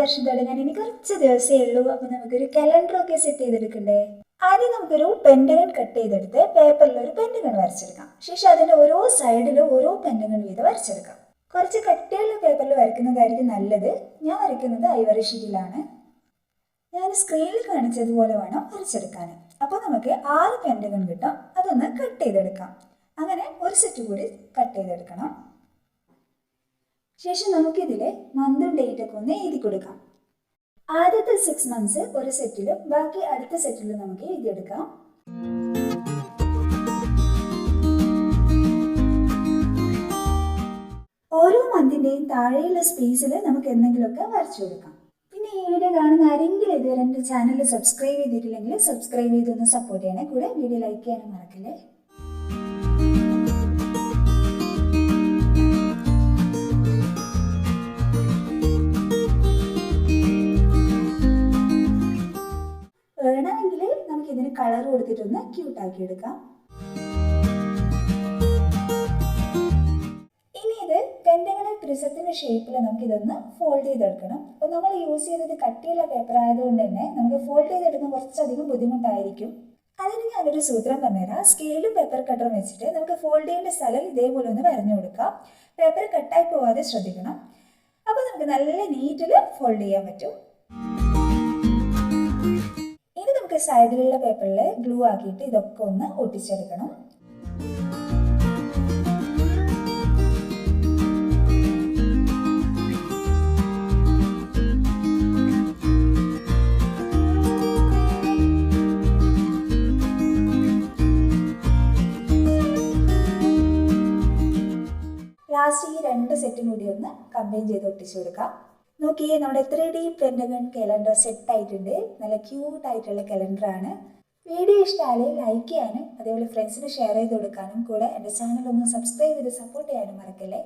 വർഷം തുടങ്ങാൻ ഇനി കുറച്ച് ദിവസമേ ഉള്ളൂ. അപ്പോൾ നമുക്കൊരു കലണ്ടറൊക്കെ സെറ്റ് ചെയ്തെടുക്കണ്ടേ? ആദ്യം നമുക്കൊരു പെൻഡഗൺ കട്ട് ചെയ്തെടുത്ത് പേപ്പറിൽ ഒരു പെൻഡഗൺ വരച്ചെടുക്കാം. ശേഷം അതിൻ്റെ ഓരോ സൈഡിലും ഓരോ പെൻഡഗൺ വീതം വരച്ചെടുക്കാം. കുറച്ച് കട്ടിയുള്ള പേപ്പറിൽ വരയ്ക്കുന്നതായിരിക്കും നല്ലത്. ഞാൻ വരയ്ക്കുന്നത് ഐവറി ഷീറ്റിലാണ്. ഞാൻ സ്ക്രീനിൽ കാണിച്ചതുപോലെ വേണം വരച്ചെടുക്കാൻ. അപ്പോൾ നമുക്ക് 6 പെൻഡഗൺ കിട്ടും. അതൊന്ന് കട്ട് ചെയ്തെടുക്കാം. അങ്ങനെ ഒരു സെറ്റ് കൂടി കട്ട് ചെയ്തെടുക്കണം. ശേഷം നമുക്കിതിൽ മന്തും ഡേറ്റൊക്കെ ഒന്ന് എഴുതി കൊടുക്കാം. ആദ്യത്തെ 6 മന്ത്സ് ഒരു സെറ്റിലും ബാക്കി അടുത്ത സെറ്റിലും നമുക്ക് എഴുതിയെടുക്കാം. ഓരോ മന്തിൻ്റെയും താഴെയുള്ള സ്പേസിൽ നമുക്ക് എന്തെങ്കിലുമൊക്കെ വരച്ചു കൊടുക്കാം. പിന്നെ ഈ വീഡിയോ കാണുന്ന ആരെങ്കിലും ഇതുവരെ എൻ്റെ ചാനൽ സബ്സ്ക്രൈബ് ചെയ്തിട്ടില്ലെങ്കിൽ സബ്സ്ക്രൈബ് ചെയ്തൊന്ന് സപ്പോർട്ട് ചെയ്യണേ. കൂടെ വീഡിയോ ലൈക്ക് ചെയ്യാനും മറക്കല്ലേ. വേണമെങ്കിൽ നമുക്ക് ഇതിന് കളർ കൊടുത്തിട്ടൊന്ന് ക്യൂട്ടാക്കി എടുക്കാം. ഇനി ഇത് പെൻഡഗണൽ പ്രിസത്തിന്റെ ഷേപ്പിൽ നമുക്ക് ഇതൊന്ന് ഫോൾഡ് ചെയ്തെടുക്കണം. അപ്പോൾ നമ്മൾ യൂസ് ചെയ്തത് കട്ടിയുള്ള പേപ്പർ ആയതുകൊണ്ട് തന്നെ നമുക്ക് ഫോൾഡ് ചെയ്തെടുക്കാൻ കുറച്ചധികം ബുദ്ധിമുട്ടായിരിക്കും. അതിന് ഞാനൊരു സൂത്രം പറഞ്ഞുതരാം. സ്കെയിലും പേപ്പർ കട്ടറും വെച്ചിട്ട് നമുക്ക് ഫോൾഡ് ചെയ്യേണ്ട സ്ഥലം ഇതേപോലെ ഒന്ന് വരഞ്ഞു കൊടുക്കാം. പേപ്പർ കട്ടായി പോവാതെ ശ്രദ്ധിക്കണം. അപ്പോൾ നമുക്ക് നല്ല നീറ്റിൽ ഫോൾഡ് ചെയ്യാൻ പറ്റും. സൈഡിലുള്ള പേപ്പറിൽ ഗ്ലൂ ആക്കിയിട്ട് ഇതൊക്കെ ഒന്ന് ഒട്ടിച്ചെടുക്കണം. ലാസ്റ്റ് ഈ 2 സെറ്റും കൂടി ഒന്ന് കമ്പൈൻ ചെയ്ത് ഒട്ടിച്ചു കൊടുക്കാം. നോക്കിയേ, നമ്മുടെ 3D പെൻഡഗൺ കലണ്ടർ സെറ്റ് ആയിട്ടുണ്ട്. നല്ല ക്യൂട്ടായിട്ടുള്ള കലണ്ടറാണ്. വീഡിയോ ഇഷ്ടമായാൽ ലൈക്ക് ചെയ്യാനും അതേപോലെ ഫ്രണ്ട്സിന് ഷെയർ ചെയ്ത് കൊടുക്കാനും കൂടെ എൻ്റെ ചാനൽ ഒന്ന് സബ്സ്ക്രൈബ് ചെയ്ത് സപ്പോർട്ട് ചെയ്യാനും മറക്കല്ലേ.